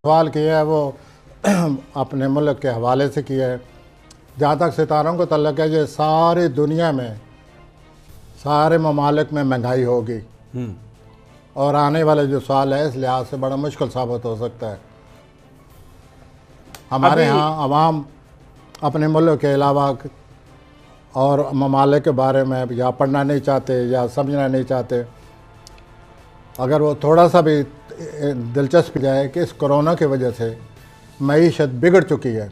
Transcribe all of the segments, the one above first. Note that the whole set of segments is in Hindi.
सवाल किया है वो अपने मुल्क के हवाले से किया है। जहाँ तक सितारों को तल्लक है, ये सारी दुनिया में सारे ममालिक में महंगाई होगी और आने वाले जो साल है इस लिहाज से बड़ा मुश्किल साबित हो सकता है। हमारे यहाँ अवाम अपने मुल्क के अलावा और ममालिक के बारे में या पढ़ना नहीं चाहते या समझना नहीं चाहते। अगर वो थोड़ा सा भी दिलचस्पी जाए कि इस कोरोना की वजह से मईशत बिगड़ चुकी है,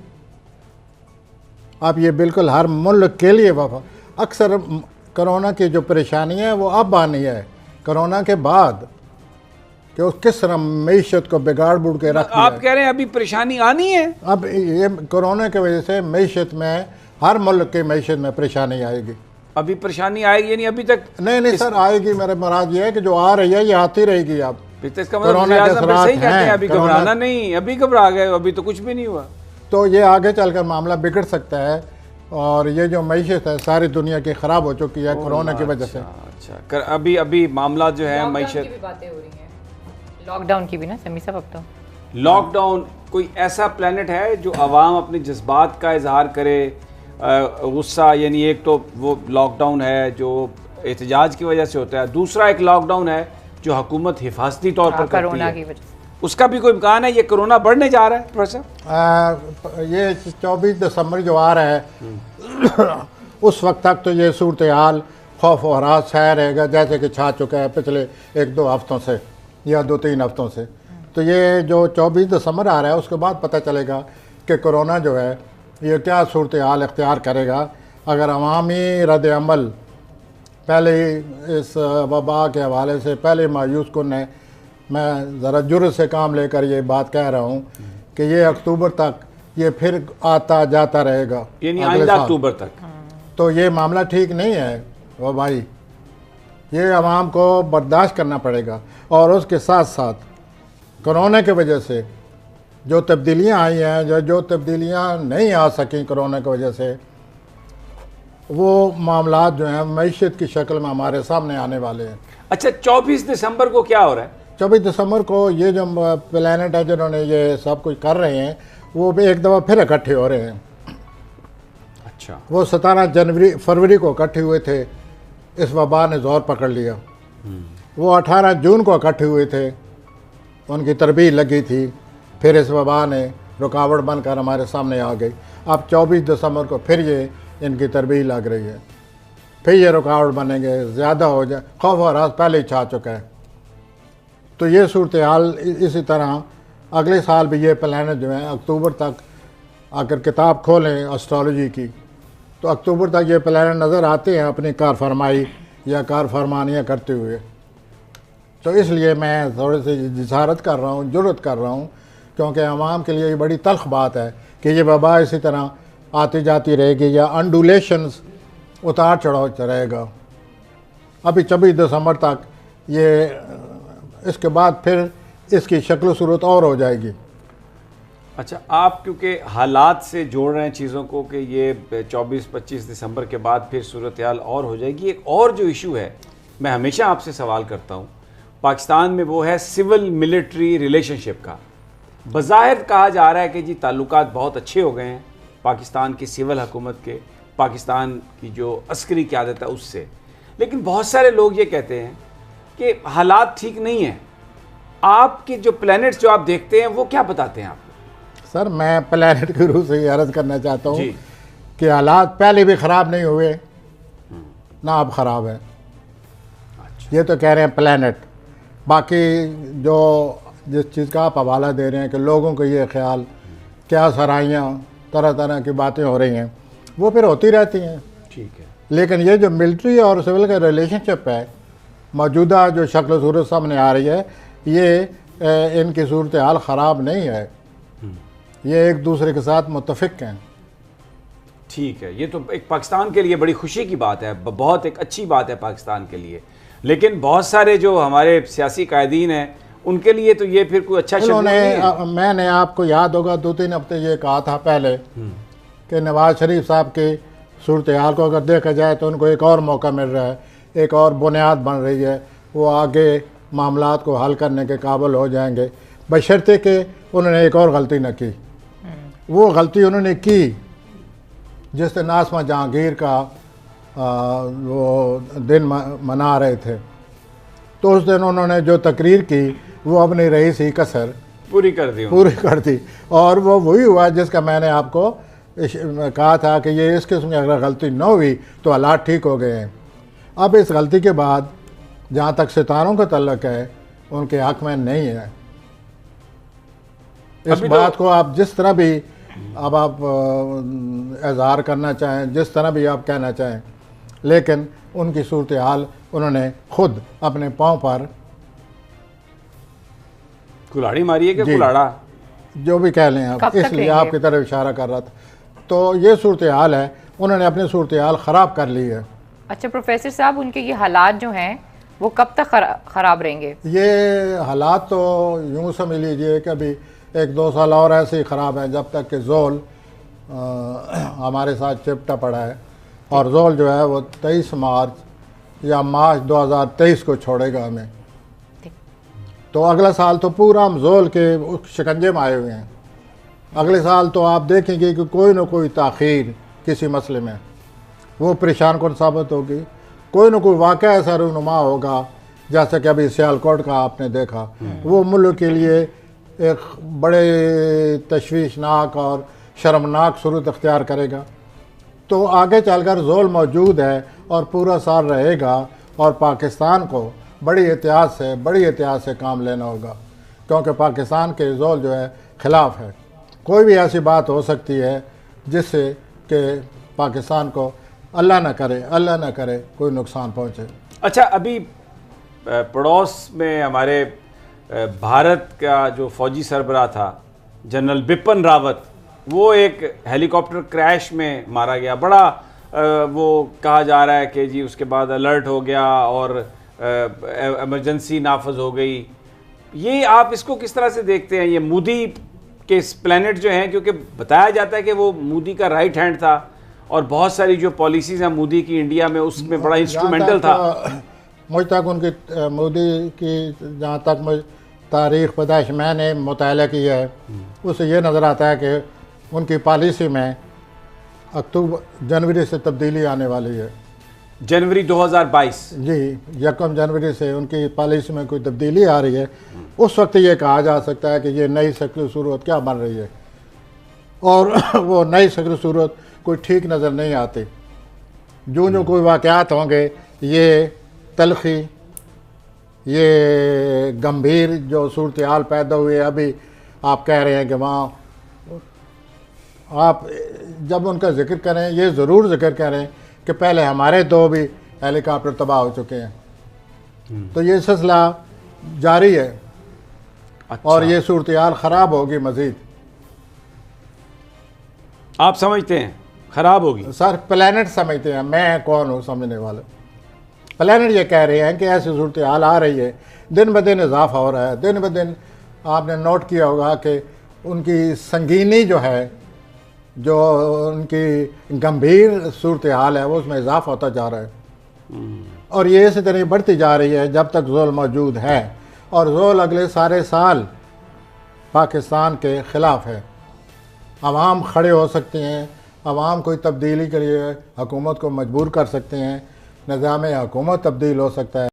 अब ये बिल्कुल हर मुल्क के लिए अक्सर कोरोना की जो परेशानी है वो अब आनी है, कोरोना के बाद कि उस किस तरह मईशत को बिगाड़ बुड़ के रख। आप कह रहे हैं अभी परेशानी आनी है? अब ये कोरोना की वजह से मईशत में हर मुल्क की मईशत में परेशानी आएगी। अभी परेशानी आएगी यानी अभी तक नहीं सर आएगी। मेरा मुराद ये है कि जो आ रही है ये आती रहेगी। अब इसका मतलब सही कहते हैं, अभी घबराना नहीं, अभी घबरा गए, अभी तो कुछ भी नहीं हुआ। तो ये आगे चलकर मामला बिगड़ सकता है और ये जो मईशत है सारी दुनिया की ख़राब हो चुकी है कोरोना की वजह से। अच्छा अभी मामला जो है मईशत की बातें हो रही हैं, लॉकडाउन की भी ना समी साहब। अब तो लॉकडाउन कोई ऐसा प्लेनेट है जो आवाम अपने जज्बात का इजहार करे, गुस्सा, यानी एक तो वो लॉकडाउन है जो एहतजाज की वजह से होता है, दूसरा एक लॉकडाउन है जो हुकूमत हिफाजती तौर पर कोरोना की वजह से। उसका भी कोई इम्कान है? ये कोरोना बढ़ने जा रहा है प्रोफेसर? ये 24 दिसंबर जो आ रहा है उस वक्त तक तो ये सूरत हाल खौफ और हरास छाया रहेगा जैसे कि छा चुका है पिछले 1-2 हफ्तों से या 2-3 हफ्तों से। तो ये जो 24 दिसंबर आ रहा है उसके बाद पता चलेगा कि कोरोना जो है ये क्या सूरत हाल इख्तियार करेगा। अगर अवामी रद्द अमल पहले ही इस वबा के हवाले से पहले मायूस कुन है, मैं ज़रा जुर्रत से काम लेकर ये बात कह रहा हूँ कि ये अक्टूबर तक ये फिर आता जाता रहेगा, यानी आइंदा अक्टूबर तक। तो ये मामला ठीक नहीं है वो भाई, ये आवाम को बर्दाश्त करना पड़ेगा। और उसके साथ साथ कोरोना की वजह से जो तब्दीलियाँ आई हैं, जो तब्दीलियाँ नहीं आ सकें कोरोना की वजह से, वो मामला जो हैं मईशत की शक्ल में हमारे सामने आने वाले हैं। अच्छा 24 दिसंबर को क्या हो रहा है? 24 दिसंबर को ये जो प्लानट है जिन्होंने ये सब कुछ कर रहे हैं वो भी एक दफ़ा फिर इकट्ठे हो रहे हैं। अच्छा, वो 17 फरवरी को इकट्ठे हुए थे, इस वबा ने ज़ोर पकड़ लिया। वो 18 जून को इकट्ठे हुए थे, उनकी तरबीज लगी थी, फिर इस वबा ने रुकावट बनकर हमारे सामने आ गई। अब 24 दिसंबर को फिर ये इनकी तरबीज लग रही है, फिर ये रुकावट बनेंगे, ज़्यादा हो जाए, खौफ और हरास पहले ही छा चुका है। तो ये सूरत हाल इसी तरह अगले साल भी ये प्लानट जो है अक्टूबर तक, अगर किताब खोलें एस्ट्रोलॉजी की तो अक्टूबर तक ये प्लानट नज़र आते हैं अपनी कारफरमाई या कारफरमानियाँ करते हुए। तो इसलिए मैं थोड़ी सी जिसारत कर रहा हूँ, जुर्रत कर रहा हूँ, क्योंकि आवाम के लिए ये बड़ी तल्ख बात है कि ये वबा इसी तरह आती जाती रहेगी या अंडुलेशंस उतार चढ़ाव रहेगा। अभी 24 दिसंबर तक ये, इसके बाद फिर इसकी शक्ल सूरत और हो जाएगी। अच्छा, आप क्योंकि हालात से जोड़ रहे हैं चीज़ों को कि ये 24-25 दिसंबर के बाद फिर सूरत हाल और हो जाएगी। एक और जो इशू है, मैं हमेशा आपसे सवाल करता हूँ पाकिस्तान में, वो है सिविल मिलिट्री रिलेशनशिप का। बज़ाहिर कहा जा रहा है कि जी ताल्लुकात बहुत अच्छे हो गए हैं पाकिस्तान की सिविल हुकूमत के, पाकिस्तान की जो अस्करी क़यादत है उससे, लेकिन बहुत सारे लोग ये कहते हैं कि हालात ठीक नहीं हैं। आपके जो प्लैनेट्स जो आप देखते हैं वो क्या बताते हैं आपको? सर मैं प्लैनेट के रूप से ये अर्ज़ करना चाहता हूँ कि हालात पहले भी ख़राब नहीं हुए ना अब ख़राब है। अच्छा। ये तो कह रहे हैं प्लैनेट, बाकी जो जिस चीज़ का आप हवाला दे रहे हैं कि लोगों को ये ख्याल, क्या सराहियाँ, तरह तरह की बातें हो रही हैं, वो फिर होती रहती हैं। ठीक है, लेकिन ये जो मिलिट्री और सिविल का रिलेशनशिप है, मौजूदा जो शक्ल सूरत सामने आ रही है, ये इनकी सूरत हाल ख़राब नहीं है, ये एक दूसरे के साथ मुत्तफ़िक हैं। ठीक है, ये तो एक पाकिस्तान के लिए बड़ी खुशी की बात है, बहुत एक अच्छी बात है पाकिस्तान के लिए। लेकिन बहुत सारे जो हमारे सियासी कायदीन हैं उनके लिए तो ये फिर कोई अच्छा उन्होंने, मैंने आपको याद होगा 2-3 हफ्ते ये कहा था पहले कि नवाज शरीफ साहब के सूरत हाल को अगर देखा जाए तो उनको एक और मौका मिल रहा है, एक और बुनियाद बन रही है, वो आगे मामलात को हल करने के काबिल हो जाएंगे। बशर्ते कि उन्होंने एक और गलती न की। वो गलती उन्होंने की जिससे नाज़मा जहांगीर का वो दिन मना रहे थे, तो उस दिन उन्होंने जो तकरीर की वो अपनी रही सी कसर पूरी कर दी पूरी कर दी, और वो वही हुआ जिसका मैंने आपको कहा था कि ये इस किस्म की अगर गलती न हुई तो हालात ठीक हो गए हैं। अब इस गलती के बाद जहाँ तक सितारों का तल्लक है उनके हक़ में नहीं है। इस बात को आप जिस तरह भी अब आप इज़हार करना चाहें, जिस तरह भी आप कहना चाहें, लेकिन उनकी सूरत हाल उन्होंने खुद अपने पाँव पर कुल्हाड़ी मारी है कि जी। कुल्हाड़ा, जो भी कह लें आप, कब तक इसलिए रहेंगे? आपकी तरफ इशारा कर रहा था। तो ये सूरत हाल है, उन्होंने अपनी सूरत हाल ख़राब कर ली है। अच्छा प्रोफेसर साहब, उनके ये हालात जो हैं वो कब तक ख़राब रहेंगे? ये हालात तो यूँ समझ लीजिए कि अभी 1-2 साल और ऐसे ही ख़राब हैं जब तक कि जोल हमारे साथ चिपटा पड़ा है, और जोल जो है वो 23 मार्च या मार्च 2023 को छोड़ेगा हमें। तो अगला साल तो पूरा हम जोल के उस शिकंजे में आए हुए हैं। अगले साल तो आप देखेंगे कि कोई ना कोई ताख़ीर किसी मसले में वो परेशान कौन साबित होगी, कोई ना कोई वाक़या ऐसा रूनुमा होगा, जैसे कि अभी सियालकोट का आपने देखा, वो मुल्क के लिए एक बड़े तशवीशनाक और शर्मनाक सूरत अख्तियार करेगा। तो आगे चलकर जोल मौजूद है और पूरा साल रहेगा, और पाकिस्तान को बड़ी एहतियात से काम लेना होगा, क्योंकि पाकिस्तान के जोल जो है ख़िलाफ़ है। कोई भी ऐसी बात हो सकती है जिससे कि पाकिस्तान को अल्लाह न करे कोई नुकसान पहुँचे। अच्छा, अभी पड़ोस में हमारे भारत का जो फौजी सरबराह था जनरल बिपिन रावत, वो एक हेलीकॉप्टर क्रैश में मारा गया। बड़ा वो कहा जा रहा है कि जी उसके बाद अलर्ट हो गया और इमरजेंसी नाफज हो गई। ये आप इसको किस तरह से देखते हैं? ये मोदी के प्लैनेट जो हैं, क्योंकि बताया जाता है कि वो मोदी का राइट हैंड था और बहुत सारी जो पॉलिसीज़ हैं मोदी की इंडिया में उसमें बड़ा इंस्ट्रूमेंटल था। मुझ तक उनकी मोदी की जहाँ तक मुझ तारीख़ पैदाइश मैंने मुताला किया है, उससे ये नज़र आता है कि उनकी पॉलिसी में जनवरी से तब्दीली आने वाली है। जनवरी 2022 जी, 1 जनवरी से उनकी पॉलिसी में कोई तब्दीली आ रही है। उस वक्त ये कहा जा सकता है कि ये नई शक्ल सूरत क्या बन रही है, और वो नई शक्ल सूरत कोई ठीक नज़र नहीं आती। जो कोई वाक़यात होंगे, ये तलखी, ये गंभीर जो सूरत हाल पैदा हुई है, अभी आप कह रहे हैं कि वहाँ आप जब उनका जिक्र करें, ये ज़रूर जिक्र करें कि पहले हमारे 2 भी हेलीकॉप्टर तबाह हो चुके हैं। तो ये सिलसिला जारी है। अच्छा। और ये सूरत हाल ख़राब होगी मज़ीद। आप समझते हैं ख़राब होगी? सर, प्लैनेट समझते हैं, मैं कौन हूँ समझने वाला। प्लैनेट ये कह रहे हैं कि ऐसी सूरत हाल आ रही है, दिन ब दिन इजाफा हो रहा है। दिन ब दिन आपने नोट किया होगा कि उनकी संगीनी जो है, जो उनकी गंभीर सूरत हाल है, वो उसमें इजाफा होता जा रहा है। और ये इसी तरह बढ़ती जा रही है जब तक जोल मौजूद है, और जोल अगले सारे साल पाकिस्तान के ख़िलाफ़ है। अवाम खड़े हो सकते हैं, अवाम कोई तब्दीली के लिए हुकूमत को मजबूर कर सकते हैं, निज़ाम हुकूमत तब्दील हो सकता